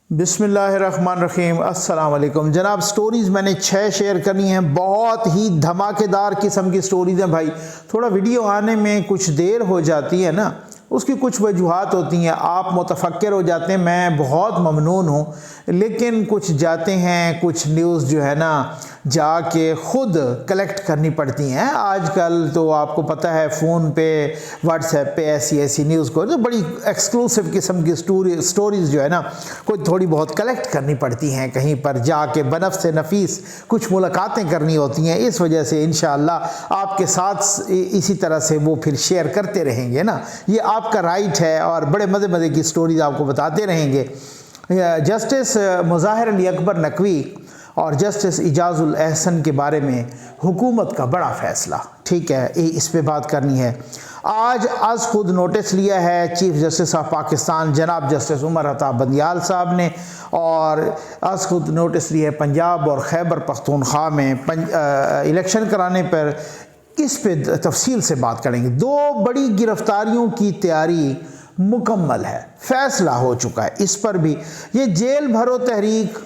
बिस्मिल्लाहिर्रहमानिर्रहीम। अस्सलाम वालेकुम जनाब। स्टोरीज़ मैंने 6 शेयर करनी हैं, बहुत ही धमाकेदार किस्म की स्टोरीज़ हैं भाई। थोड़ा वीडियो आने में कुछ देर हो जाती है ना, उसकी कुछ वजूहात होती हैं, आप मुतफक्किर हो जाते हैं, मैं बहुत ममनून हूँ। लेकिन कुछ जाते हैं, कुछ न्यूज़ जो है ना जाके ख़ुद कलेक्ट करनी पड़ती हैं। आजकल तो आपको पता है फ़ोन पे, व्हाट्सएप पे ऐसी न्यूज़ को तो बड़ी एक्सक्लूसिव किस्म की स्टोरीज़ जो है ना कोई थोड़ी बहुत कलेक्ट करनी पड़ती हैं, कहीं पर जाके बनफ़ से नफीस कुछ मुलाकातें करनी होती हैं। इस वजह से इंशाअल्लाह आपके साथ इसी तरह से वो फिर शेयर करते रहेंगे ना, ये आपका राइट है और बड़े मज़े की स्टोरीज़ आपको बताते रहेंगे। जस्टिस मुज़ाहिर अली अकबर नकवी और जस्टिस इजाज़ुल एहसन के बारे में हुकूमत का बड़ा फ़ैसला, ठीक है, इस पे बात करनी है। आज खुद नोटिस लिया है चीफ़ जस्टिस ऑफ पाकिस्तान जनाब जस्टिस उमर अता बंदियाल साहब ने, और आज खुद नोटिस लिया है पंजाब और खैबर पख्तूनख्वा में इलेक्शन कराने पर। इस पे तफसील से बात करेंगे। 2 बड़ी गिरफ्तारियों की तैयारी मुकम्मल है, फ़ैसला हो चुका है इस पर भी। ये जेल भरो तहरीक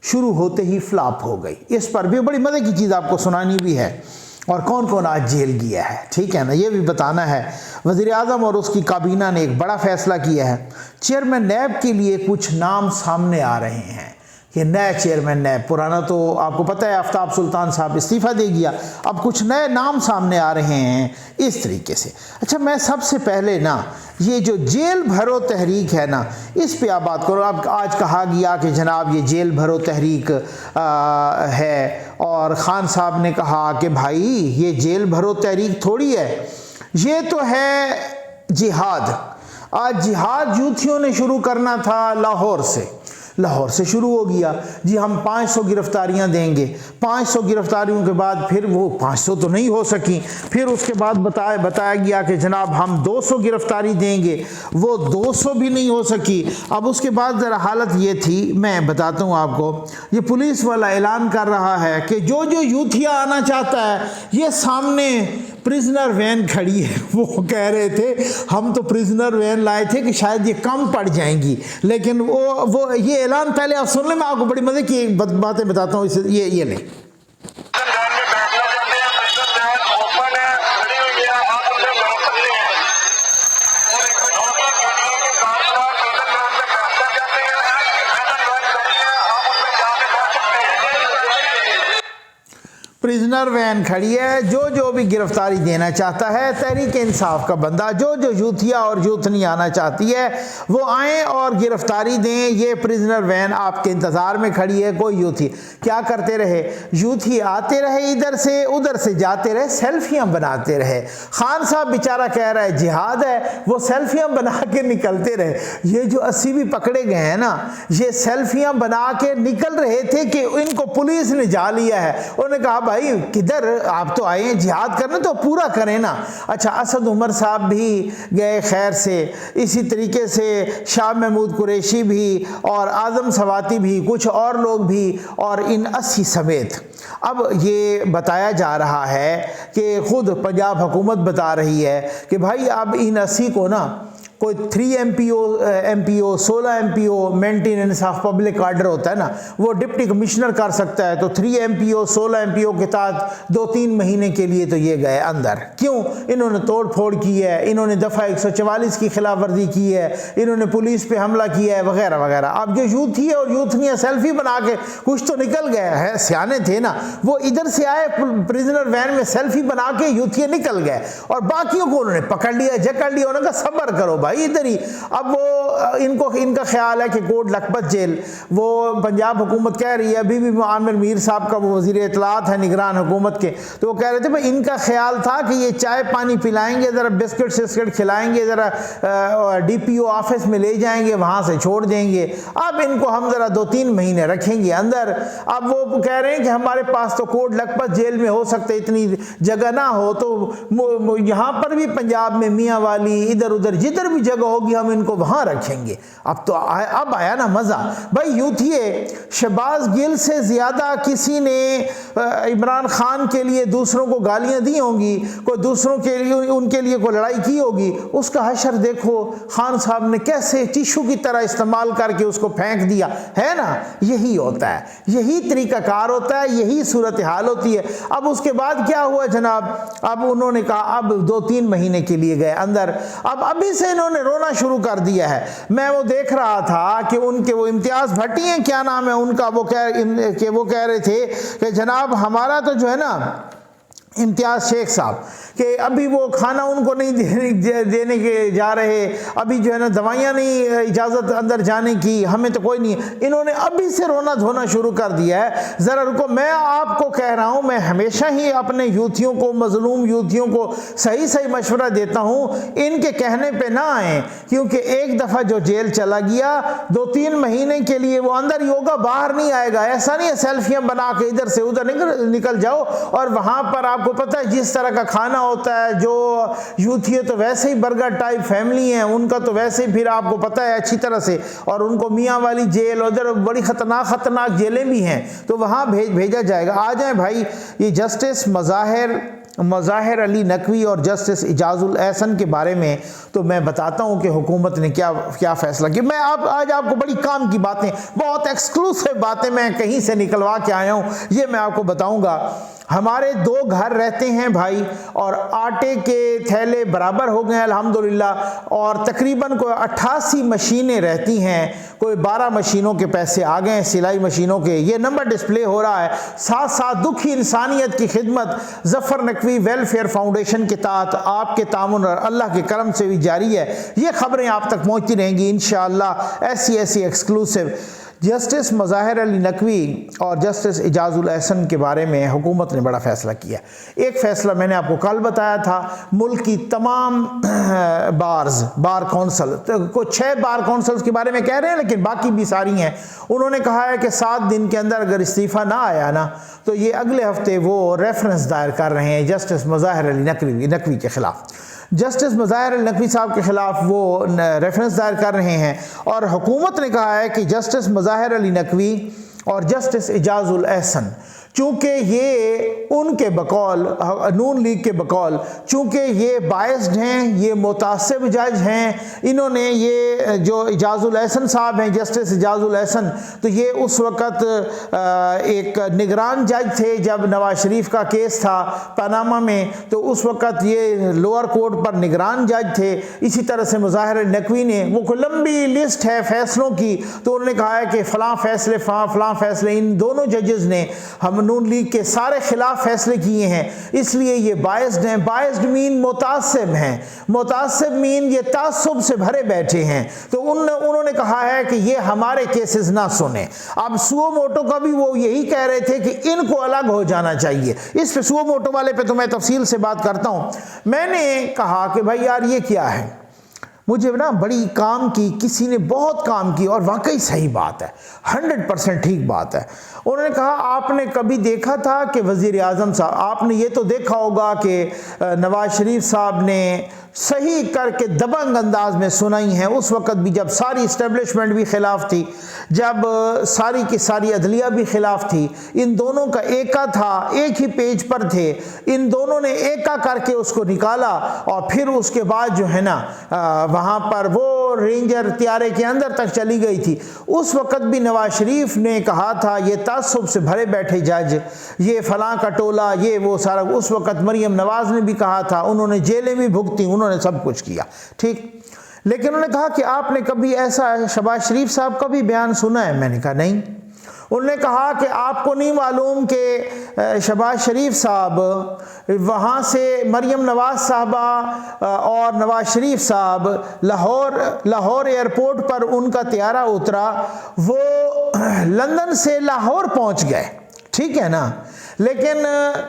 शुरू होते ही फ्लॉप हो गई, इस पर भी बड़ी मज़े की चीज़ आपको सुनानी भी है, और कौन कौन आज जेल गया है, ठीक है ना, ये भी बताना है। वज़ीर आज़म और उसकी काबीना ने एक बड़ा फ़ैसला किया है। चेयरमैन नैब के लिए कुछ नाम सामने आ रहे हैं कि नए चेयरमैन नैब, पुराना तो आपको पता है आफ्ताब सुल्तान साहब इस्तीफ़ा दे गया, अब कुछ नए नाम सामने आ रहे हैं इस तरीके से। अच्छा, मैं सबसे पहले ना ये जो जेल भरो तहरीक है ना, इस पे आप बात करो। अब आज कहा गया कि जनाब ये जेल भरो तहरीक है, और ख़ान साहब ने कहा कि भाई ये जेल भरो तहरीक थोड़ी है, ये तो है जिहाद। आज जिहाद यूथियों ने शुरू करना था लाहौर से शुरू हो गया जी। हम 500 गिरफ्तारियां देंगे, 500 गिरफ्तारियों के बाद फिर वो 500 तो नहीं हो सकी, फिर उसके बाद बताया गया कि जनाब हम 200 गिरफ्तारी देंगे, वो 200 भी नहीं हो सकी। अब उसके बाद ज़रा हालत ये थी, मैं बताता हूँ आपको। ये पुलिस वाला ऐलान कर रहा है कि जो यूथिया आना चाहता है, ये सामने प्रिजनर वैन खड़ी है। वो कह रहे थे हम तो प्रिजनर वैन लाए थे कि शायद ये कम पड़ जाएंगी, लेकिन वो ये ऐलान पहले आप सुन लें, मैं आपको बड़ी मज़े की बातें बताता हूँ। ये नहीं प्रिजनर वैन खड़ी है, जो भी गिरफ्तारी देना चाहता है, तहरीक इंसाफ का बंदा, जो यूथिया और यूथनी आना चाहती है वो आए और गिरफ्तारी दें। ये प्रिजनर वैन आपके इंतज़ार में खड़ी है। कोई यूथी क्या करते रहे, यूथी आते रहे, इधर से उधर से जाते रहे, सेल्फियाँ बनाते रहे। खान साहब बेचारा कह रहा है जिहाद है, वो सेल्फियाँ बना के निकलते रहे। ये जो 80 भी पकड़े गए हैं ना, ये सेल्फियाँ बना के निकल रहे थे कि इनको पुलिस ने जा लिया है। उन्होंने कहा भाई किधर, आप तो आए हैं जिहाद करने, तो पूरा करें ना। अच्छा, असद उमर साहब भी गए खैर से, इसी तरीके से शाह महमूद कुरैशी भी, और आज़म सवाती भी, कुछ और लोग भी, और इन 80 समेत। अब ये बताया जा रहा है कि खुद पंजाब हुकूमत बता रही है कि भाई अब इन 80 को ना कोई 3 MPO 16 MPO maintenance of public order होता है ना, वो डिप्टी कमिश्नर कर सकता है। तो 3 MPO 16 MPO के तहत 2-3 महीने के लिए तो ये गए अंदर। क्यों? इन्होंने तोड़ फोड़ की है, इन्होंने दफ़ा 144 की खिलाफ वर्जी की है, इन्होंने पुलिस पे हमला किया है, वगैरह वगैरह। अब जो यूथी है और यूथनियाँ सेल्फी बना के कुछ तो निकल गए हैं, सियाने थे ना, वो इधर से आए प्रिजनर वैन में सेल्फी बना के यूथिया निकल गए, और बाकियों को उन्होंने पकड़ लिया, जकड़ लिया। उन्होंने कहा सब्र करो भाई इधर ही। अब वो इनका ख्याल है कि कोट लखपत जेल, वो पंजाब हुकूमत कह रही है, अभी भी आमिर मीर साहब का वो वज़ीर इत्तलात है निगरान हुकूमत के, तो वो कह रहे थे भाई इनका ख्याल था कि ये चाय पानी पिलाएंगे, ज़रा बिस्किट सिस्किट खिलाएंगे, ज़रा DPO ऑफिस में ले जाएंगे, वहाँ से छोड़ देंगे। अब इनको हम ज़रा 2-3 महीने रखेंगे अंदर। अब वो कह रहे हैं कि हमारे पास तो कोट लखपत जेल में हो सकते इतनी जगह ना हो, तो यहाँ पर भी पंजाब में मियाँ वाली, इधर उधर जिधर भी भी जगह होगी हम इनको वहाँ रखेंगे। अब आया ना मज़ा भाई। यूथिए शहबाज गिल से ज़्यादा किसी ने इमरान खान के लिए दूसरों को गालियाँ दी होंगी, कोई दूसरों के लिए उनके लिए कोई लड़ाई की होगी, उसका हशर देखो खान साहब ने कैसे टिशू की तरह इस्तेमाल करके उसको फेंक दिया है ना। यही होता है, यही तरीक़ाकार होता है, यही सूरत हाल होती है। अब उसके बाद क्या हुआ जनाब, अब उन्होंने कहा अब 2-3 महीने के लिए गए अंदर, अब अभी से इन्होंने रोना शुरू कर दिया है। मैं वो देख रहा था कि उनके वो इम्तियाज़ भट्टी हैं, क्या नाम है उनका, वो कह रहे थे कि जनाब हमारा तो जो है ना इम्तियाज़ शेख साहब कि अभी वो खाना उनको नहीं देने के जा रहे, अभी जो है ना दवाइयाँ नहीं इजाज़त अंदर जाने की, हमें तो कोई नहीं। इन्होंने अभी से रोना धोना शुरू कर दिया है। ज़रा रुको, मैं आपको कह रहा हूँ, मैं हमेशा ही अपने यूथियों को, मज़लूम यूथियों को सही सही मशवरा देता हूँ, इनके कहने पर ना आए, क्योंकि एक दफ़ा जो जेल चला गया 2-3 महीने के लिए वो अंदर ही होगा, बाहर नहीं आएगा। ऐसा नहीं है सेल्फियाँ बना के इधर से उधर निकल जाओ और वहाँ पर आपको पता है जिस तरह का खाना होता है, जो यूथी तो वैसे ही बर्गर टाइप फैमिली है उनका, तो वैसे ही फिर आपको पता है अच्छी तरह से, और उनको मियाँ वाली जेल, उधर बड़ी खतरनाक जेलें भी हैं, तो वहाँ भेजा जाएगा। आ जाए भाई, ये जस्टिस मज़ाहिर अली नकवी और जस्टिस इजाज़ुल एहसन के बारे में तो मैं बताता हूँ कि हुकूमत ने क्या फ़ैसला किया। मैं आज आपको बड़ी काम की बातें, बहुत एक्सक्लूसिव बातें मैं कहीं से निकलवा के आया हूँ, ये मैं आपको बताऊँगा। हमारे 2 घर रहते हैं भाई, और आटे के थैले बराबर हो गए अल्हम्दुलिल्लाह, और तकरीबन कोई 88 मशीनें रहती हैं, कोई 12 मशीनों के पैसे आ गए हैं, सिलाई मशीनों के, ये नंबर डिस्प्ले हो रहा है। साथ साथ दुखी इंसानियत की खिदमत ज़फ़र नकवी वेलफेयर फाउंडेशन के तहत आपके तामुन और अल्लाह के करम से भी जारी है। ये खबरें आप तक पहुँचती रहेंगी इंशाअल्लाह, ऐसी एक्सक्लूसिव। जस्टिस मज़ाहिर अली नकवी और जस्टिस इजाज़ुल एहसन के बारे में हुकूमत ने बड़ा फ़ैसला किया। एक फ़ैसला मैंने आपको कल बताया था, मुल्क की तमाम बार कौंसल, तो कुछ 6 बार कौंसल्स के बारे में कह रहे हैं, लेकिन बाकी भी सारी हैं। उन्होंने कहा है कि 7 दिन के अंदर अगर इस्तीफ़ा ना आया ना, तो ये अगले हफ्ते वो रेफरेंस दायर कर रहे हैं जस्टिस मज़ाहिर अली नकवी के ख़िलाफ़। जस्टिस मज़ाहिर अली नकवी साहब के ख़िलाफ़ वो रेफरेंस दायर कर रहे हैं, और हुकूमत ने कहा है कि जस्टिस मज़ाहिर अली नकवी और जस्टिस इजाज़ुल एहसन, चूँकि ये उनके बकौल, नून लीग के बकौल, चूँकि ये बायस्ड हैं, ये मुतासिब जज हैं, इन्होंने ये जो इजाज़ुल एहसन साहब हैं, जस्टिस इजाज़ुल एहसन, तो ये उस वक़्त एक निगरान जज थे जब नवाज शरीफ का केस था पनामा में, तो उस वक़्त ये लोअर कोर्ट पर निगरान जज थे। इसी तरह से मज़ाहिर अली नकवी ने, वो कोई लंबी लिस्ट है फैसलों की, तो उन्होंने कहा है कि फ़लाँ फ़ैसले इन दोनों जजेस ने हम नून लीग के सारे खिलाफ फैसले किए हैं, इसलिए ये बायस्ड हैं। बायस्ड मीन मुतासिब हैं, मुतासिब मीन ये तासुब से भरे बैठे हैं। तो उन्होंने कहा है कि ये हमारे केसेस ना सुने। अब सुओ मोटो का भी वो यही कह रहे थे कि इनको अलग हो जाना चाहिए। इस पे सुओ मोटो वाले पे तो मैं तफसील से बात करता हूँ। मैंने कहा कि भाई यार ये क्या है, मुझे ना बड़ी काम की, किसी ने बहुत काम की, और वाकई सही बात है, 100% ठीक बात है। उन्होंने कहा आपने कभी देखा था कि वज़ीर आज़म साहब, आपने ये तो देखा होगा कि नवाज शरीफ साहब ने सही करके दबंग अंदाज में सुनाई हैं, उस वक़्त भी जब सारी इस्टेब्लिशमेंट भी ख़िलाफ़ थी, जब सारी की सारी अदलिया भी ख़िलाफ़ थी, इन दोनों का एका था, एक ही पेज पर थे, इन दोनों ने एका करके उसको निकाला, और फिर उसके बाद जो है ना वहाँ पर वो रेंजर त्यारे के अंदर तक चली गई थी। उस वक़्त भी नवाज शरीफ ने कहा था ये तासुब से भरे बैठे जज, ये फ़लाँ का टोला, ये वो सारा। उस वक़्त मरियम नवाज़ ने भी कहा था, उन्होंने जेलें भी भुगती, उन्होंने सब कुछ किया, ठीक। लेकिन उन्होंने कहा कि आपने कभी ऐसा शहबाज शरीफ साहब का भी बयान सुना है? मैंने कहा नहीं। उन्होंने कहा कि आपको नहीं मालूम कि शहबाज शरीफ साहब वहाँ से मरियम नवाज़ साहबा और नवाज शरीफ साहब लाहौर एयरपोर्ट पर उनका त्यारा उतरा, वो लंदन से लाहौर पहुँच गए, ठीक है ना। लेकिन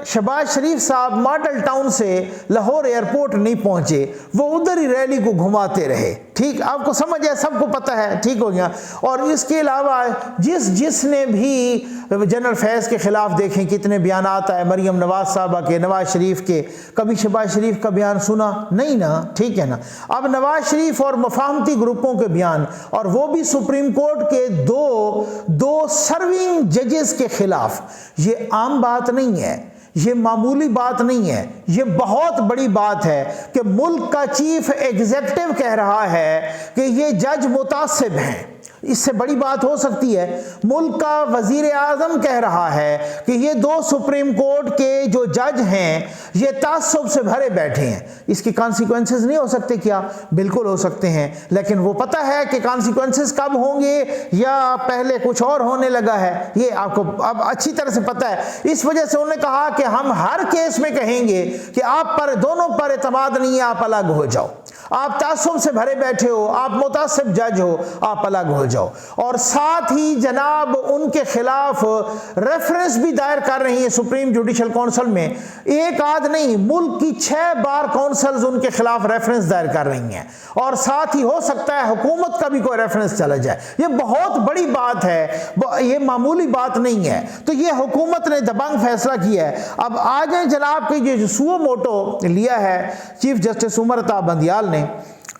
शहबाज शरीफ साहब मॉडल टाउन से लाहौर एयरपोर्ट नहीं पहुंचे, वो उधर ही रैली को घुमाते रहे। ठीक, आपको समझ है, सबको पता है, ठीक हो गया। और इसके अलावा जिसने भी जनरल फैज़ के ख़िलाफ़ देखें कितने बयान आता है, मरीम नवाज़ साहबा के, नवाज़ शरीफ के, कभी शहबाज शरीफ का बयान सुना नहीं ना, ठीक है ना। अब नवाज़ शरीफ और मफाहमती ग्रुपों के बयान, और वो भी सुप्रीम कोर्ट के दो सर्विंग जजेस के खिलाफ, ये आम बात नहीं है, ये मामूली बात नहीं है, ये बहुत बड़ी बात है कि मुल्क का चीफ एग्जीक्यूटिव कह रहा है कि ये जज मुतासिब हैं। इससे बड़ी बात हो सकती है? मुल्क का वजीर आज़म कह रहा है कि ये दो सुप्रीम कोर्ट के जो जज हैं ये तासुब से भरे बैठे हैं। इसके कॉन्सिक्वेंसेस नहीं हो सकते क्या? बिल्कुल हो सकते हैं, लेकिन वो पता है कि कॉन्सिक्वेंसेस कब होंगे या पहले कुछ और होने लगा है, ये आपको अब अच्छी तरह से पता है। इस वजह से उन्होंने कहा कि हम हर केस में कहेंगे कि आप पर दोनों पर एतमाद नहीं है, आप अलग हो जाओ। आप तासुब से भरे बैठे हो, आप मुतासिब जज हो, आप अलग हो जाओ। और साथ ही जनाब उनके खिलाफ रेफरेंस भी दायर कर रही है सुप्रीम जुडिशल काउंसिल में, एक आध नहीं, मुल्क की 6 बार काउंसिल्स उनके खिलाफ रेफरेंस दायर कर रही हैं। और साथ ही हो सकता है हुकूमत का भी कोई रेफरेंस चला जाए। ये बहुत बड़ी बात है, ये मामूली बात नहीं है। तो ये हुकूमत ने दबंग फैसला किया है। अब आ जाए जनाब के जो सुओ मोटो लिया है चीफ जस्टिस उमर अता बंदियाल ने,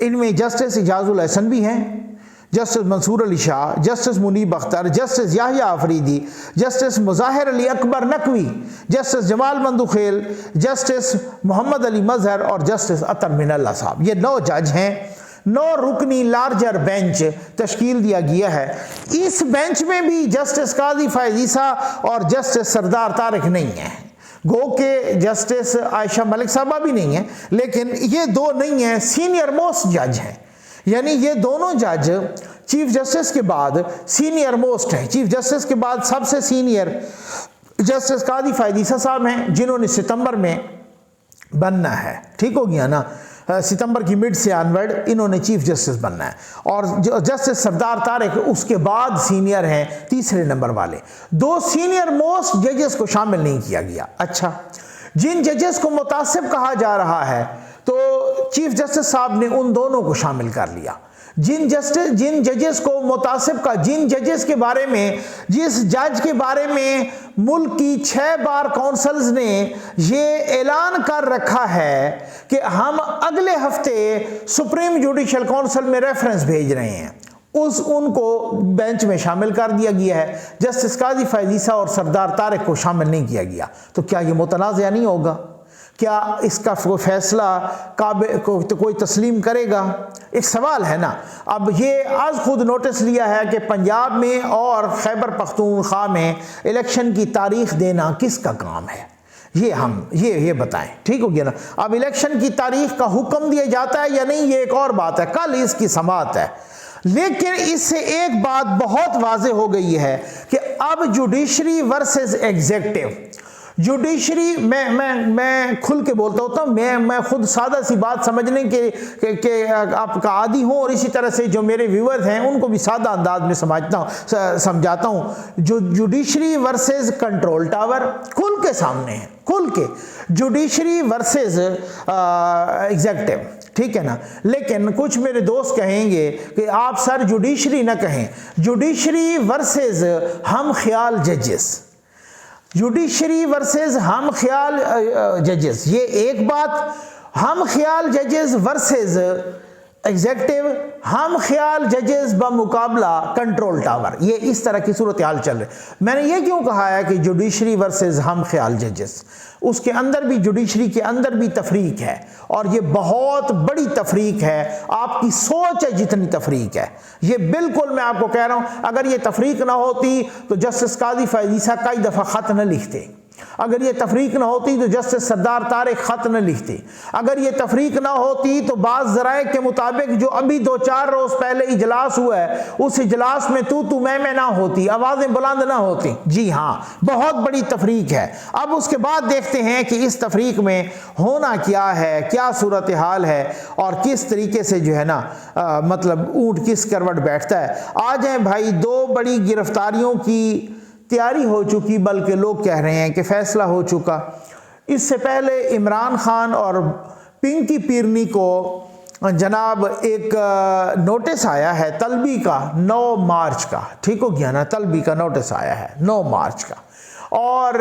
इनमें जस्टिस इजाजुल हसन भी हैं, justice Mansoor Ali Shah, justice Munib Akhtar, justice Yahya Afridi, justice Mazahar Ali Akbar Naqvi, justice Jamal Mandokhail, justice Mohammad Ali Mazhar और जस्टिस अतर मिनल्ला साहब। ये 9 जज हैं। 9 रुकनी लार्जर बेंच तश्कील दिया गया है। इस बेंच में भी जस्टिस काजी फ़ाइज़ ईसा और जस्टिस सरदार तारिक नहीं है, गो के जस्टिस आयशा मलिक साहबा भी नहीं है, लेकिन ये 2 नहीं है, सीनियर मोस्ट जज हैं। यानी ये दोनों जज चीफ जस्टिस के बाद सीनियर मोस्ट हैं। चीफ जस्टिस के बाद सबसे सीनियर जस्टिस काजी फ़ाइज़ ईसा साहब हैं, जिन्होंने सितंबर में बनना है, ठीक हो गया ना, सितंबर की मिड से ऑनवर्ड इन्होंने चीफ जस्टिस बनना है। और जस्टिस सरदार तारिक उसके बाद सीनियर हैं, तीसरे नंबर वाले। 2 सीनियर मोस्ट जजेस को शामिल नहीं किया गया। अच्छा, जिन जजेस को मुतासिब कहा जा रहा है तो चीफ जस्टिस साहब ने उन दोनों को शामिल कर लिया। जिन जजेस को मुतासिब का, जिन जजेस के बारे में, जिस जज के बारे में मुल्क की 6 बार काउंसिल्स ने ये ऐलान कर रखा है कि हम अगले हफ्ते सुप्रीम जुडिशल काउंसिल में रेफरेंस भेज रहे हैं, उनको बेंच में शामिल कर दिया गया है। जस्टिस काजी फ़ाइज़ ईसा और सरदार तारिक को शामिल नहीं किया गया। तो क्या ये मुतनाज़ा नहीं होगा? क्या इसका फैसला कोई तस्लीम करेगा? एक सवाल है ना। अब ये आज खुद नोटिस लिया है कि पंजाब में और खैबर पख्तूनख्वा में इलेक्शन की तारीख देना किसका काम है? ये हम ये बताएं, ठीक हो गया ना। अब इलेक्शन की तारीख का हुक्म दिया जाता है या नहीं, ये एक और बात है, कल इसकी समाअत है। लेकिन इससे एक बात बहुत वाज़ेह हो गई है कि अब जुडिशरी वर्सेस एग्जीक्यूटिव, जुडिशरी मैं खुल के बोलता होता हूँ, मैं खुद सादा सी बात समझने के आपका आदी हूँ, और इसी तरह से जो मेरे व्यूअर्स हैं उनको भी सादा अंदाज में समझाता हूँ। जो जुडिशरी वर्सेस कंट्रोल टावर खुल के सामने है, खुल के जुडिशरी वर्सेस एग्जीक्यूटिव, ठीक है ना। लेकिन कुछ मेरे दोस्त कहेंगे कि आप सर जुडिशरी ना कहें, जुडिशरी वर्सेस हम ख्याल जजेस, जुडिशरी वर्सेस हम ख्याल जजेस, ये एक बात। हम ख्याल जजेस वर्सेस एग्जीक्यूटिव, हम ख्याल जजेस बमुकाबला कंट्रोल टावर, ये इस तरह की सूरत हाल चल रही। मैंने ये क्यों कहा है कि जुडिशरी वर्सेस हम ख्याल जजेस, उसके अंदर भी, जुडिशरी के अंदर भी तफरीक है, और ये बहुत बड़ी तफरीक है। आपकी सोच है जितनी तफरीक है, ये बिल्कुल मैं आपको कह रहा हूँ। अगर ये तफरीक ना होती तो जस्टिस काजी फ़ाइज़ ईसा कई दफ़ा ख़त न लिखते, अगर ये तफरीक ना होती तो जस्टिस सरदार तारिक ख़त न लिखते, अगर ये तफरीक ना होती तो बाज़ ज़राए के मुताबिक जो अभी 2-4 रोज़ पहले इजलास हुआ है, उस इजलास में तू मैं ना होती, आवाज़ें बुलंद ना होती। जी हाँ, बहुत बड़ी तफरीक है। अब उसके बाद देखते हैं कि इस तफरीक में होना क्या है, क्या सूरत हाल है, और किस तरीके से जो है ना मतलब ऊँट किस करवट बैठता है। आ जाए भाई, 2 बड़ी गिरफ्तारियों की तैयारी हो चुकी, बल्कि लोग कह रहे हैं कि फैसला हो चुका। इससे पहले इमरान खान और पिंकी पीरनी को जनाब एक नोटिस आया है तलबी का 9 मार्च का, ठीक हो गया ना, तलबी का नोटिस आया है 9 मार्च का। और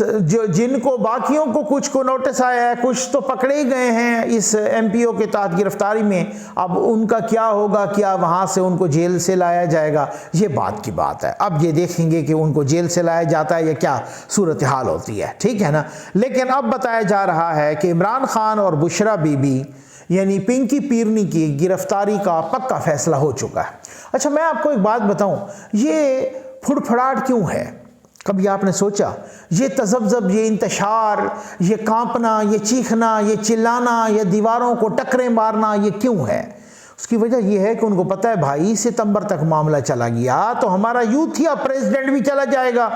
जो जिनको बाकियों को कुछ को नोटिस आया है, कुछ तो पकड़े गए हैं इस एमपीओ के तहत गिरफ्तारी में। अब उनका क्या होगा, क्या वहाँ से उनको जेल से लाया जाएगा, ये बात की बात है। अब ये देखेंगे कि उनको जेल से लाया जाता है या क्या सूरत हाल होती है, ठीक है ना। लेकिन अब बताया जा रहा है कि इमरान खान और बुशरा बीबी यानी पिंकी पीरनी की गिरफ्तारी का पक्का फैसला हो चुका है। अच्छा, मैं आपको एक बात बताऊं, ये फुड़फड़ाहट क्यों है? कभी आपने सोचा ये तज़ब्ज़ब, ये इंतशार, ये कांपना, ये चीखना, ये चिल्लाना, ये दीवारों को टक्करें मारना, ये क्यों है? उसकी वजह यह है कि उनको पता है भाई सितंबर तक मामला चला गया तो हमारा यूथिया प्रेसिडेंट भी चला जाएगा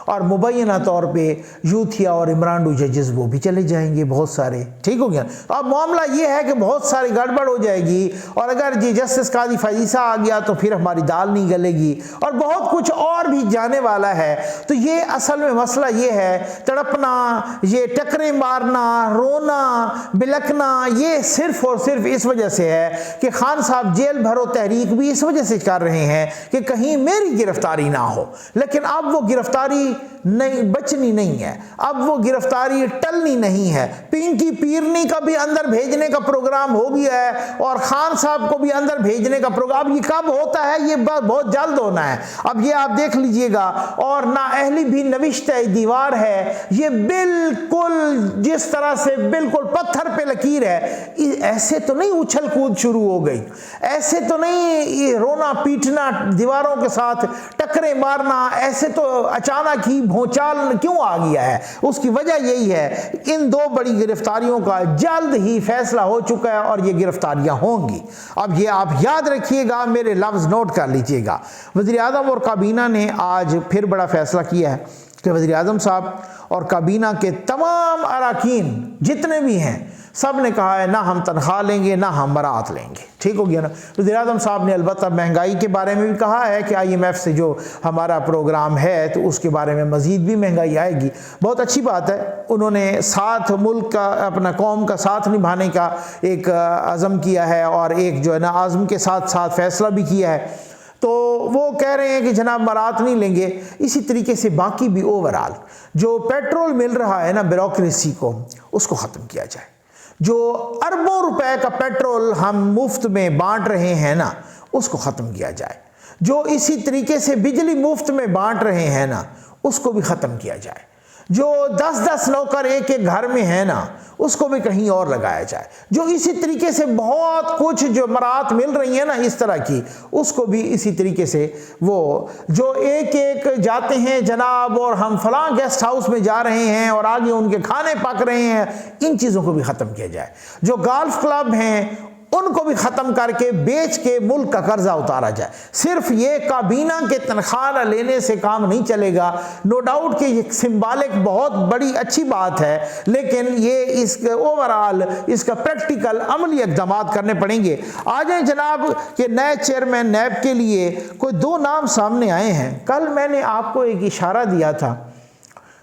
और मुबैना तौर पे यूथिया और इमरान जजेस वो भी चले जाएंगे बहुत सारे, ठीक हो गया। अब मामला ये है कि बहुत सारी गड़बड़ हो जाएगी और अगर ये जस्टिस काजी फजीसा आ गया तो फिर हमारी दाल नहीं गलेगी और बहुत कुछ और भी जाने वाला है। तो ये असल में मसला ये है, तड़पना, ये टकरे मारना, रोना बिलकना, ये सिर्फ और सिर्फ इस वजह से है कि खान साहब जेल भरो तहरीक भी इस वजह से कर रहे हैं कि कहीं मेरी गिरफ्तारी ना हो। लेकिन अब वो गिरफ्तारी नहीं बचनी नहीं है, अब वो गिरफ्तारी टलनी नहीं है। पिंकी पीरनी का भी अंदर भेजने का प्रोग्राम हो गया है और खान साहब को भी अंदर भेजने का प्रोग्राम, ये कब होता है? ये बहुत जल्द होना है। अब ये आप देख लीजिएगा। और नाअहली भी नविश्ते दीवार है, ये बिल्कुल जिस तरह से बिल्कुल पत्थर पे लकीर है। ऐसे तो नहीं उछल कूद शुरू हो गई, ऐसे तो नहीं ये रोना पीटना, दीवारों के साथ टकरे मारना, ऐसे तो अचानक ही भूचाल क्यों आ गया है? उसकी वजह यही है, इन 2 बड़ी गिरफ्तारियों का जल्द ही फैसला हो चुका है और ये गिरफ्तारियां होंगी। अब ये आप याद रखिएगा, मेरे लफ्ज नोट कर लीजिएगा। वज़ीर आज़म और काबीना ने आज फिर बड़ा फैसला किया है कि वज़ीर आज़म साहब और काबीना के तमाम अरकान जितने भी हैं सब ने कहा है ना हम तनख्वाह लेंगे ना हम बरात लेंगे, ठीक हो गया ना। वज़ीर आज़म साहब ने अलबत्ता महंगाई के बारे में भी कहा है कि IMF से जो हमारा प्रोग्राम है तो उसके बारे में मज़ीद भी महंगाई आएगी। बहुत अच्छी बात है, उन्होंने साथ मुल्क का अपना कौम का साथ निभाने का एक अज़म किया है और एक जो है ना आज़म के साथ साथ फैसला भी किया है। तो वो कह रहे हैं कि जनाब बरात नहीं लेंगे। इसी तरीके से बाकी भी ओवरऑल जो पेट्रोल मिल रहा है ना ब्यूरोक्रेसी को, उसको ख़त्म किया जाए। जो अरबों रुपए का पेट्रोल हम मुफ्त में बांट रहे हैं ना, उसको ख़त्म किया जाए। जो इसी तरीके से बिजली मुफ्त में बांट रहे हैं ना, उसको भी ख़त्म किया जाए। जो 10-10 नौकर एक एक घर में है ना, उसको भी कहीं और लगाया जाए। जो इसी तरीके से बहुत कुछ जो मराहत मिल रही है ना इस तरह की, उसको भी इसी तरीके से वो जो एक एक जाते हैं जनाब और हम फलां गेस्ट हाउस में जा रहे हैं और आगे उनके खाने पक रहे हैं, इन चीज़ों को भी ख़त्म किया जाए। जो गोल्फ क्लब हैं उनको भी ख़त्म करके बेच के मुल्क का कर्जा उतारा जाए। सिर्फ ये काबीना के तनख्वाह लेने से काम नहीं चलेगा। नो डाउट कि ये सिंबॉलिक बहुत बड़ी अच्छी बात है, लेकिन ये इसके ओवरऑल इसका प्रैक्टिकल अमली इक़दाम करने पड़ेंगे। आ जाए जनाब कि नए चेयरमैन नैब के लिए कोई 2 नाम सामने आए हैं। कल मैंने आपको एक इशारा दिया था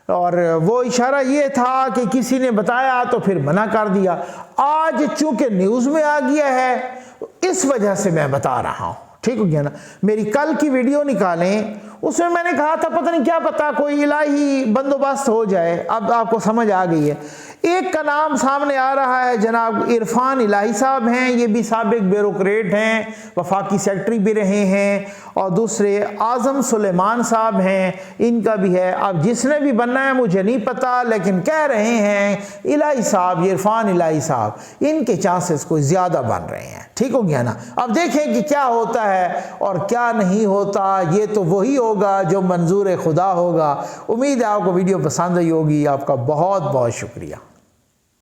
और वो इशारा ये था कि किसी ने बताया तो फिर मना कर दिया। आज चूंकि न्यूज़ में आ गया है इस वजह से मैं बता रहा हूँ, ठीक हो गया ना। मेरी कल की वीडियो निकालें, उसमें मैंने कहा था पता नहीं क्या पता कोई इलाही बंदोबस्त हो जाए। अब आपको समझ आ गई है। एक का नाम सामने आ रहा है जनाब इरफान इलाही साहब हैं, ये भी साबिक ब्यूरोक्रेट हैं, वफाकी सेक्रेटरी भी रहे हैं। और दूसरे आज़म सुलेमान साहब हैं, इनका भी है। अब जिसने भी बनना है मुझे नहीं पता, लेकिन कह रहे हैं इलाही साहब, इरफान इलाही साहब, इनके चांसेस कोई ज़्यादा बन रहे हैं, ठीक हो गया ना। अब देखें कि क्या होता है और क्या नहीं होता। ये तो वही होगा जो मंजूर खुदा होगा। उम्मीद है आपको वीडियो पसंद आई होगी। आपका बहुत बहुत शुक्रिया।